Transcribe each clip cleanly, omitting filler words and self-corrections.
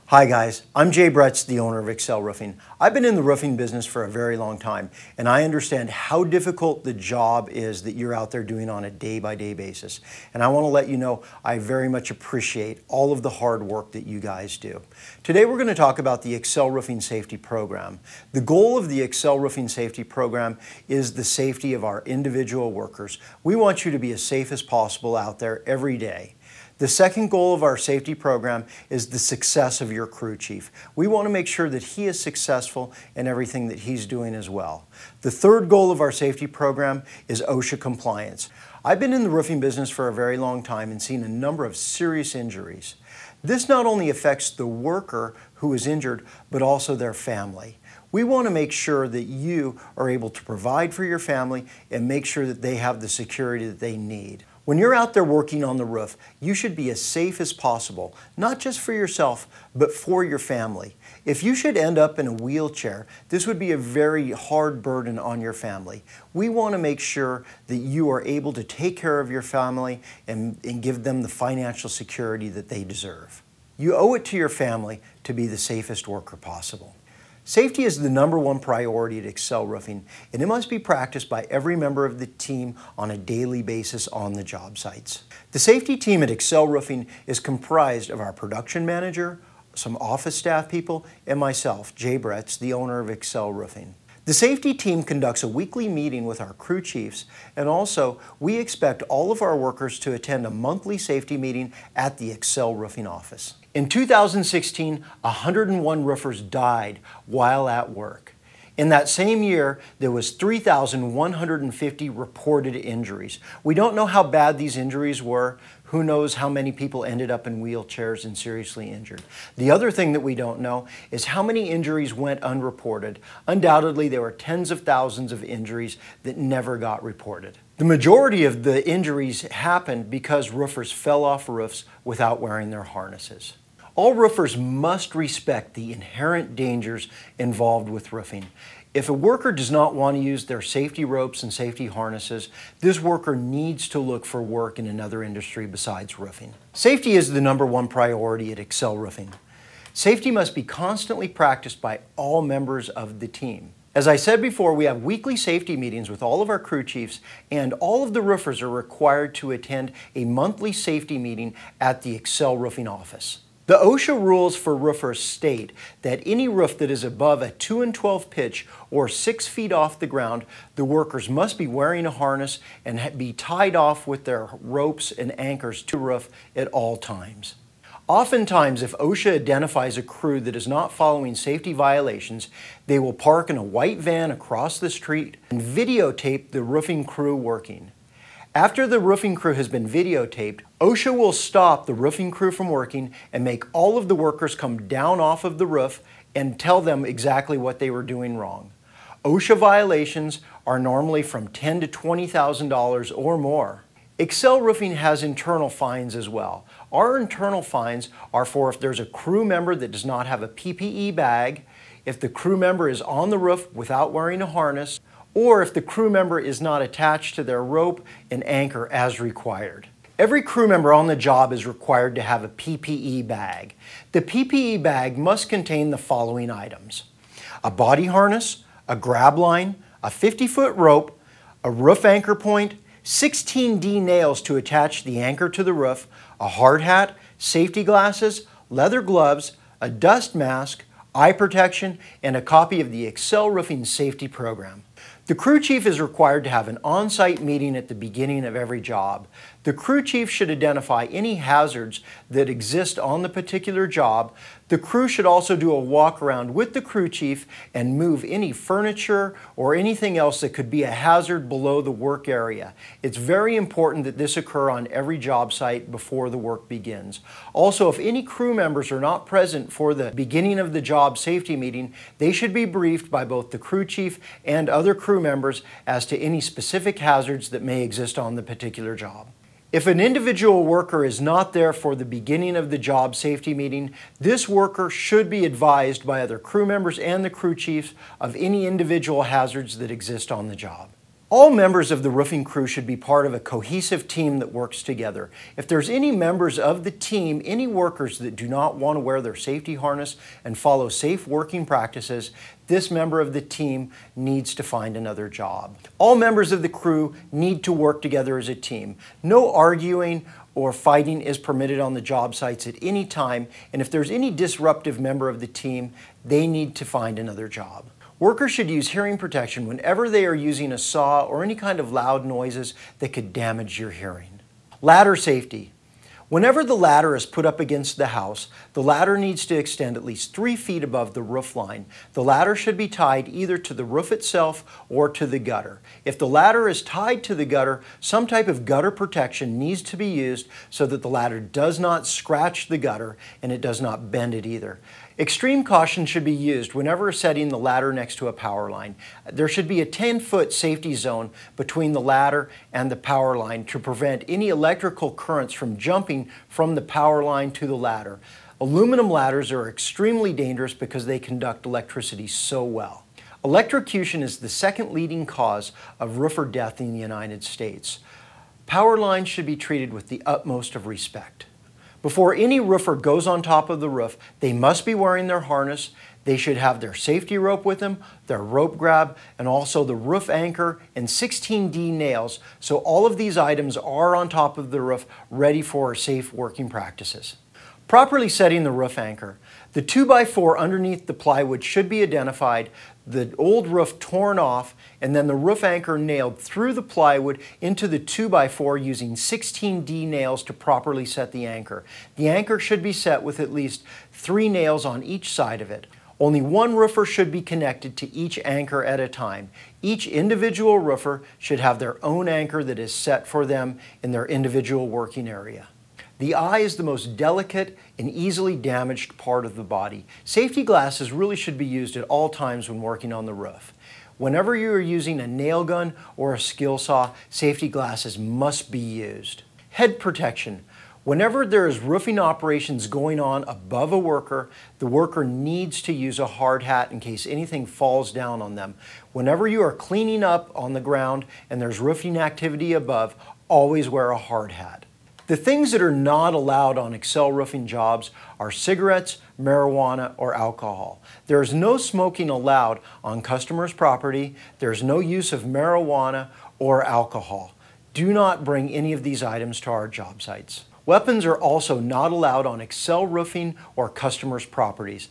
Hi guys, I'm Jay Bretz, the owner of Excel Roofing. I've been in the roofing business for a very long time, and I understand how difficult the job is that you're out there doing on a day-by-day basis. And I want to let you know I very much appreciate all of the hard work that you guys do. Today we're going to talk about the Excel Roofing Safety Program. The goal of the Excel Roofing Safety Program is the safety of our individual workers. We want you to be as safe as possible out there every day. The second goal of our safety program is the success of your crew chief. We want to make sure that he is successful in everything that he's doing as well. The third goal of our safety program is OSHA compliance. I've been in the roofing business for a very long time and seen a number of serious injuries. This not only affects the worker who is injured, but also their family. We want to make sure that you are able to provide for your family and make sure that they have the security that they need. When you're out there working on the roof, you should be as safe as possible, not just for yourself, but for your family. If you should end up in a wheelchair, this would be a very hard burden on your family. We want to make sure that you are able to take care of your family and give them the financial security that they deserve. You owe it to your family to be the safest worker possible. Safety is the #1 priority at Excel Roofing, and it must be practiced by every member of the team on a daily basis on the job sites. The safety team at Excel Roofing is comprised of our production manager, some office staff people, and myself, Jay Bretz, the owner of Excel Roofing. The safety team conducts a weekly meeting with our crew chiefs, and also we expect all of our workers to attend a monthly safety meeting at the Excel Roofing office. In 2016, 101 roofers died while at work. In that same year, there was 3,150 reported injuries. We don't know how bad these injuries were. Who knows how many people ended up in wheelchairs and seriously injured. The other thing that we don't know is how many injuries went unreported. Undoubtedly, there were tens of thousands of injuries that never got reported. The majority of the injuries happened because roofers fell off roofs without wearing their harnesses. All roofers must respect the inherent dangers involved with roofing. If a worker does not want to use their safety ropes and safety harnesses, this worker needs to look for work in another industry besides roofing. Safety is the #1 priority at Excel Roofing. Safety must be constantly practiced by all members of the team. As I said before, we have weekly safety meetings with all of our crew chiefs, and all of the roofers are required to attend a monthly safety meeting at the Excel Roofing office. The OSHA rules for roofers state that any roof that is above a 2 12 pitch or 6 feet off the ground, the workers must be wearing a harness and be tied off with their ropes and anchors to the roof at all times. Oftentimes, if OSHA identifies a crew that is not following safety violations, they will park in a white van across the street and videotape the roofing crew working. After the roofing crew has been videotaped, OSHA will stop the roofing crew from working and make all of the workers come down off of the roof and tell them exactly what they were doing wrong. OSHA violations are normally from $10,000 to $20,000 or more. Excel Roofing has internal fines as well. Our internal fines are for if there's a crew member that does not have a PPE bag, if the crew member is on the roof without wearing a harness, or if the crew member is not attached to their rope and anchor as required. Every crew member on the job is required to have a PPE bag. The PPE bag must contain the following items: a body harness, a grab line, a 50-foot rope, a roof anchor point, 16D nails to attach the anchor to the roof, a hard hat, safety glasses, leather gloves, a dust mask, eye protection, and a copy of the Excel Roofing Safety Program. The crew chief is required to have an on-site meeting at the beginning of every job. The crew chief should identify any hazards that exist on the particular job. The crew should also do a walk around with the crew chief and move any furniture or anything else that could be a hazard below the work area. It's very important that this occur on every job site before the work begins. Also, if any crew members are not present for the beginning of the job safety meeting, they should be briefed by both the crew chief and other crew members as to any specific hazards that may exist on the particular job. If an individual worker is not there for the beginning of the job safety meeting, this worker should be advised by other crew members and the crew chiefs of any individual hazards that exist on the job. All members of the roofing crew should be part of a cohesive team that works together. If there's any members of the team, any workers that do not want to wear their safety harness and follow safe working practices, this member of the team needs to find another job. All members of the crew need to work together as a team. No arguing or fighting is permitted on the job sites at any time, and if there's any disruptive member of the team, they need to find another job. Workers should use hearing protection whenever they are using a saw or any kind of loud noises that could damage your hearing. Ladder safety. Whenever the ladder is put up against the house, the ladder needs to extend at least 3 feet above the roof line. The ladder should be tied either to the roof itself or to the gutter. If the ladder is tied to the gutter, some type of gutter protection needs to be used so that the ladder does not scratch the gutter and it does not bend it either. Extreme caution should be used whenever setting the ladder next to a power line. There should be a 10-foot safety zone between the ladder and the power line to prevent any electrical currents from jumping from the power line to the ladder. Aluminum ladders are extremely dangerous because they conduct electricity so well. Electrocution is the second leading cause of roofer death in the United States. Power lines should be treated with the utmost of respect. Before any roofer goes on top of the roof, they must be wearing their harness. They should have their safety rope with them, their rope grab, and also the roof anchor and 16D nails, so all of these items are on top of the roof ready for safe working practices. Properly setting the roof anchor. The 2x4 underneath the plywood should be identified, the old roof torn off, and then the roof anchor nailed through the plywood into the 2x4 using 16D nails to properly set the anchor. The anchor should be set with at least 3 nails on each side of it. Only one roofer should be connected to each anchor at a time. Each individual roofer should have their own anchor that is set for them in their individual working area. The eye is the most delicate and easily damaged part of the body. Safety glasses really should be used at all times when working on the roof. Whenever you are using a nail gun or a skill saw, safety glasses must be used. Head protection. Whenever there is roofing operations going on above a worker, the worker needs to use a hard hat in case anything falls down on them. Whenever you are cleaning up on the ground and there's roofing activity above, always wear a hard hat. The things that are not allowed on Excel Roofing jobs are cigarettes, marijuana, or alcohol. There is no smoking allowed on customers' property. There is no use of marijuana or alcohol. Do not bring any of these items to our job sites. Weapons are also not allowed on Excel Roofing or customers' properties.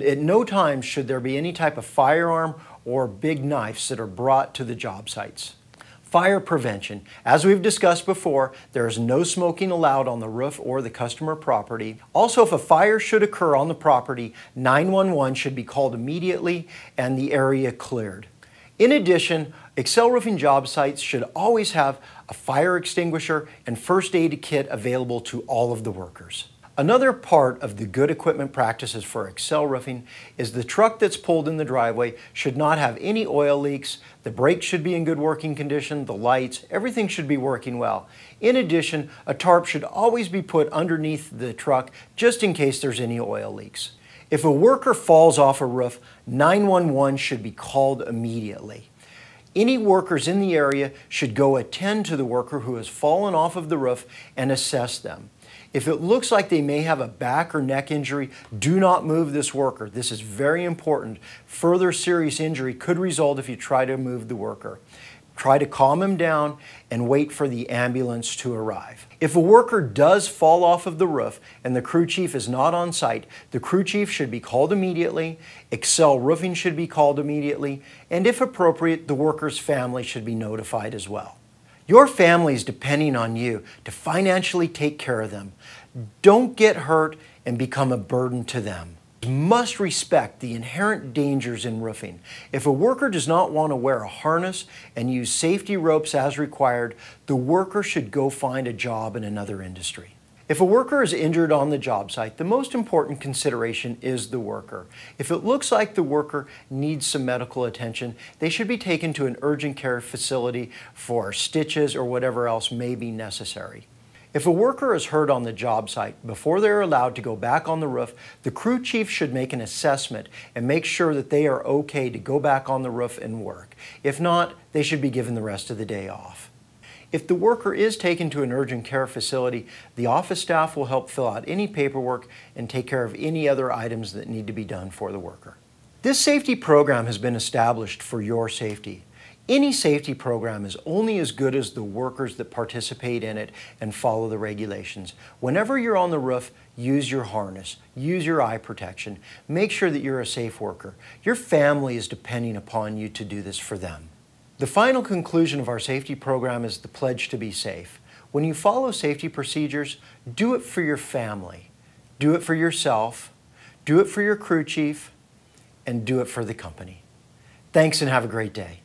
At no time should there be any type of firearm or big knives that are brought to the job sites. Fire prevention. As we've discussed before, there is no smoking allowed on the roof or the customer property. Also, if a fire should occur on the property, 911 should be called immediately and the area cleared. In addition, Excel Roofing job sites should always have a fire extinguisher and first aid kit available to all of the workers. Another part of the good equipment practices for Excel Roofing is the truck that's pulled in the driveway should not have any oil leaks, the brakes should be in good working condition, the lights, everything should be working well. In addition, a tarp should always be put underneath the truck just in case there's any oil leaks. If a worker falls off a roof, 911 should be called immediately. Any workers in the area should go attend to the worker who has fallen off of the roof and assess them. If it looks like they may have a back or neck injury, do not move this worker. This is very important. Further serious injury could result if you try to move the worker. Try to calm him down and wait for the ambulance to arrive. If a worker does fall off of the roof and the crew chief is not on site, the crew chief should be called immediately, Excel Roofing should be called immediately, and if appropriate, the worker's family should be notified as well. Your family is depending on you to financially take care of them. Don't get hurt and become a burden to them. You must respect the inherent dangers in roofing. If a worker does not want to wear a harness and use safety ropes as required, the worker should go find a job in another industry. If a worker is injured on the job site, the most important consideration is the worker. If it looks like the worker needs some medical attention, they should be taken to an urgent care facility for stitches or whatever else may be necessary. If a worker is hurt on the job site, before they're allowed to go back on the roof, the crew chief should make an assessment and make sure that they are okay to go back on the roof and work. If not, they should be given the rest of the day off. If the worker is taken to an urgent care facility, the office staff will help fill out any paperwork and take care of any other items that need to be done for the worker. This safety program has been established for your safety. Any safety program is only as good as the workers that participate in it and follow the regulations. Whenever you're on the roof, use your harness, use your eye protection. Make sure that you're a safe worker. Your family is depending upon you to do this for them. The final conclusion of our safety program is the pledge to be safe. When you follow safety procedures, do it for your family, do it for yourself, do it for your crew chief, and do it for the company. Thanks and have a great day.